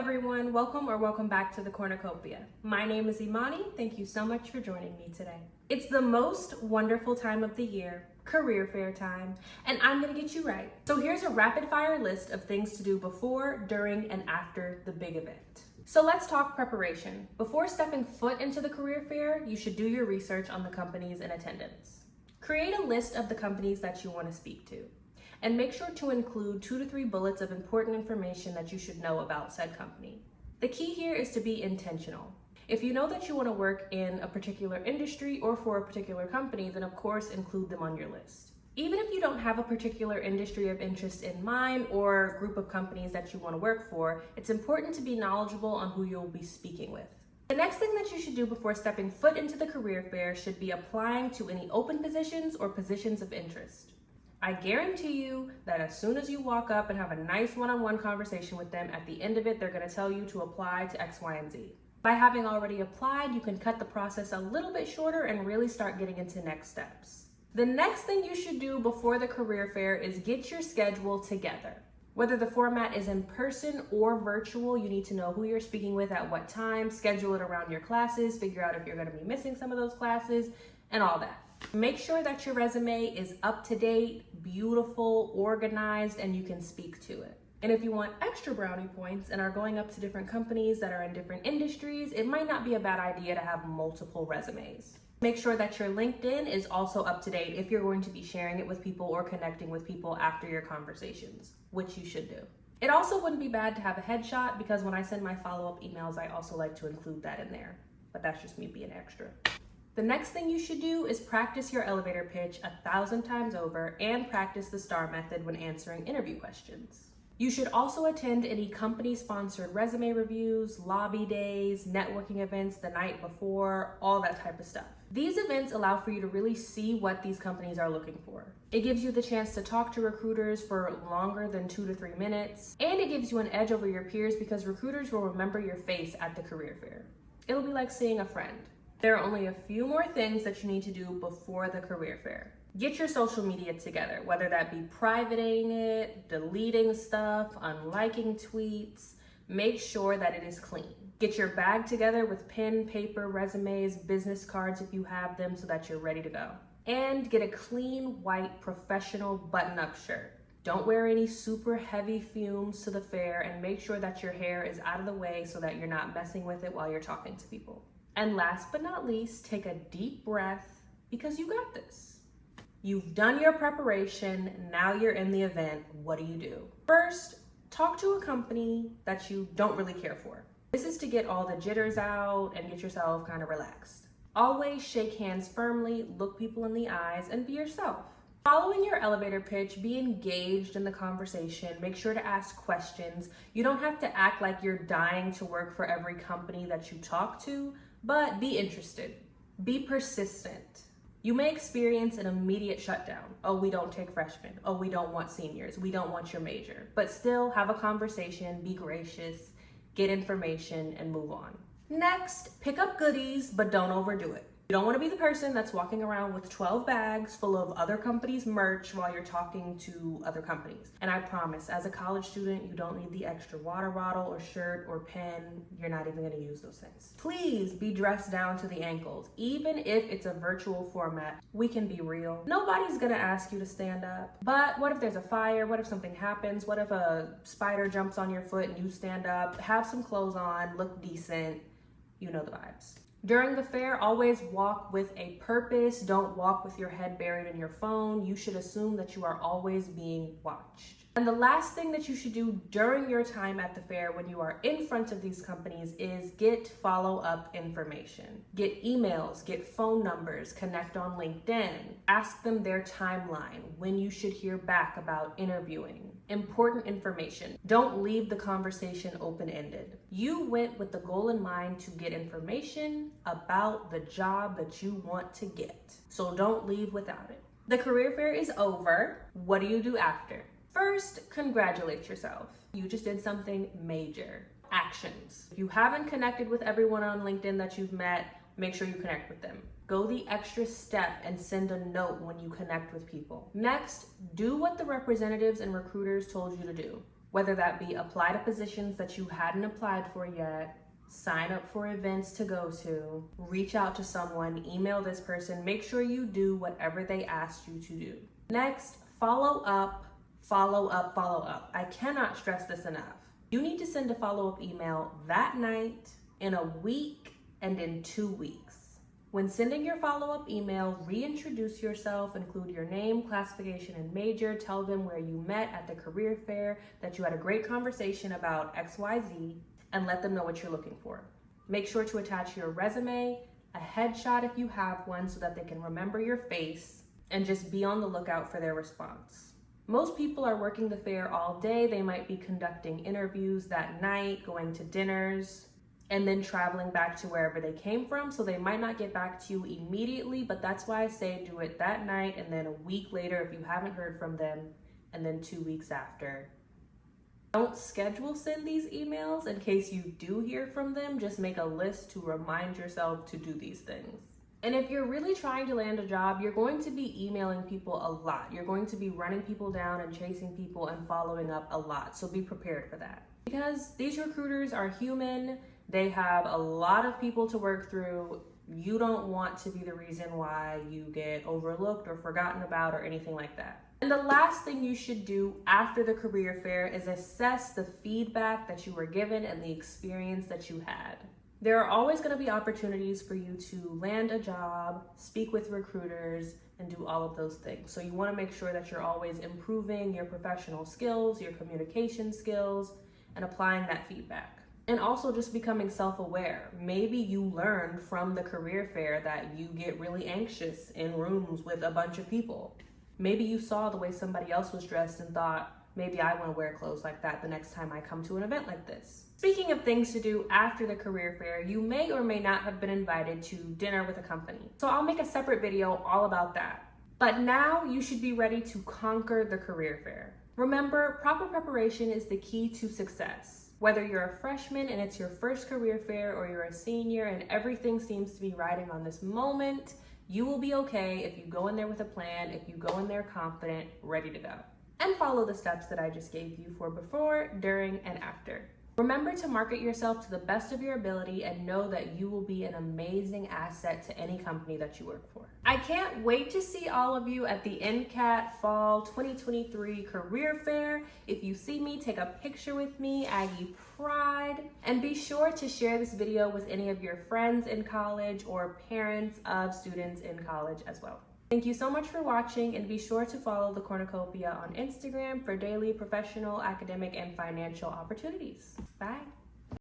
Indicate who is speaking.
Speaker 1: everyone, welcome back to the Cornucopia. My name is Imani. Thank you so much for joining me today. It's the most wonderful time of the year, career fair time, and I'm gonna get you right. So here's a rapid fire list of things to do before, during, and after the big event. So let's talk preparation. Before stepping foot into the career fair, you should do your research on the companies in attendance. Create a list of the companies that you want to speak to, and make sure to include 2 to 3 bullets of important information that you should know about said company. The key here is to be intentional. If you know that you want to work in a particular industry or for a particular company, then of course include them on your list. Even if you don't have a particular industry of interest in mind or group of companies that you want to work for, it's important to be knowledgeable on who you'll be speaking with. The next thing that you should do before stepping foot into the career fair should be applying to any open positions or positions of interest. I guarantee you that as soon as you walk up and have a nice one-on-one conversation with them, at the end of it, they're gonna tell you to apply to X, Y, and Z. By having already applied, you can cut the process a little bit shorter and really start getting into next steps. The next thing you should do before the career fair is get your schedule together. Whether the format is in person or virtual, you need to know who you're speaking with at what time, schedule it around your classes, figure out if you're gonna be missing some of those classes, and all that. Make sure that your resume is up to date, beautiful, organized, and you can speak to it. And if you want extra brownie points and are going up to different companies that are in different industries, it might not be a bad idea to have multiple resumes. Make sure that your LinkedIn is also up to date if you're going to be sharing it with people or connecting with people after your conversations, which you should do. It also wouldn't be bad to have a headshot because when I send my follow-up emails, I also like to include that in there, but that's just me being extra. The next thing you should do is practice your elevator pitch 1,000 times over and practice the STAR method when answering interview questions. You should also attend any company-sponsored resume reviews, lobby days, networking events the night before, all that type of stuff. These events allow for you to really see what these companies are looking for. It gives you the chance to talk to recruiters for longer than 2 to 3 minutes, and it gives you an edge over your peers because recruiters will remember your face at the career fair. It'll be like seeing a friend. There are only a few more things that you need to do before the career fair. Get your social media together, whether that be privating it, deleting stuff, unliking tweets. Make sure that it is clean. Get your bag together with pen, paper, resumes, business cards if you have them so that you're ready to go. And get a clean, white, professional button-up shirt. Don't wear any super heavy fumes to the fair and make sure that your hair is out of the way so that you're not messing with it while you're talking to people. And last but not least, take a deep breath because you got this. You've done your preparation, now you're in the event. What do? First, talk to a company that you don't really care for. This is to get all the jitters out and get yourself kind of relaxed. Always shake hands firmly, look people in the eyes, and be yourself. Following your elevator pitch, be engaged in the conversation. Make sure to ask questions. You don't have to act like you're dying to work for every company that you talk to, but be interested. Be persistent. You may experience an immediate shutdown. Oh, we don't take freshmen. Oh, we don't want seniors. We don't want your major. But still have a conversation, be gracious, get information, and move on. Next, pick up goodies, but don't overdo it. You don't want to be the person that's walking around with 12 bags full of other companies' merch while you're talking to other companies. And I promise, as a college student, you don't need the extra water bottle or shirt or pen. You're not even going to use those things. Please be dressed down to the ankles. Even if it's a virtual format, we can be real. Nobody's going to ask you to stand up. But what if there's a fire? What if something happens? What if a spider jumps on your foot and you stand up? Have some clothes on, look decent. You know the vibes. During the fair, always walk with a purpose. Don't walk with your head buried in your phone. You should assume that you are always being watched. And the last thing that you should do during your time at the fair when you are in front of these companies is get follow-up information. Get emails, get phone numbers, connect on LinkedIn. Ask them their timeline, when you should hear back about interviewing. Important information. Don't leave the conversation open-ended. You went with the goal in mind to get information about the job that you want to get. So don't leave without it. The career fair is over. What do you do after? First, congratulate yourself. You just did something major. Actions. If you haven't connected with everyone on LinkedIn that you've met, make sure you connect with them. Go the extra step and send a note when you connect with people. Next, do what the representatives and recruiters told you to do. whether that be apply to positions that you hadn't applied for yet, sign up for events to go to, reach out to someone, email this person, make sure you do whatever they asked you to do. Next, follow up, follow up, follow up. I cannot stress this enough. You need to send a follow-up email that night, in a week, and in 2 weeks. When sending your follow-up email, reintroduce yourself, include your name, classification, and major, tell them where you met at the career fair, that you had a great conversation about XYZ, and let them know what you're looking for. Make sure to attach your resume, a headshot if you have one so that they can remember your face, and just be on the lookout for their response. Most people are working the fair all day. They might be conducting interviews that night, going to dinners, and then traveling back to wherever they came from. So they might not get back to you immediately, but that's why I say do it that night and then a week later if you haven't heard from them, and then 2 weeks after. Don't schedule send these emails in case you do hear from them. Just make a list to remind yourself to do these things. And if you're really trying to land a job, you're going to be emailing people a lot. You're going to be running people down and chasing people and following up a lot. So be prepared for that. Because these recruiters are human. They have a lot of people to work through. You don't want to be the reason why you get overlooked or forgotten about or anything like that. And the last thing you should do after the career fair is assess the feedback that you were given and the experience that you had. There are always going to be opportunities for you to land a job, speak with recruiters, and do all of those things. So you want to make sure that you're always improving your professional skills, your communication skills, and applying that feedback. And also just becoming self-aware. Maybe you learned from the career fair that you get really anxious in rooms with a bunch of people. Maybe you saw the way somebody else was dressed and thought, maybe I want to wear clothes like that the next time I come to an event like this. Speaking of things to do after the career fair, you may or may not have been invited to dinner with a company. So I'll make a separate video all about that. But now you should be ready to conquer the career fair. Remember, proper preparation is the key to success. Whether you're a freshman and it's your first career fair, or you're a senior and everything seems to be riding on this moment, you will be okay if you go in there with a plan, if you go in there confident, ready to go. And follow the steps that I just gave you for before, during, and after. Remember to market yourself to the best of your ability and know that you will be an amazing asset to any company that you work for. I can't wait to see all of you at the NCAT Fall 2023 Career Fair. If you see me, take a picture with me, Aggie Pride, and be sure to share this video with any of your friends in college or parents of students in college as well. Thank you so much for watching, and be sure to follow the Cornucopia on Instagram for daily professional, academic, and financial opportunities. Bye.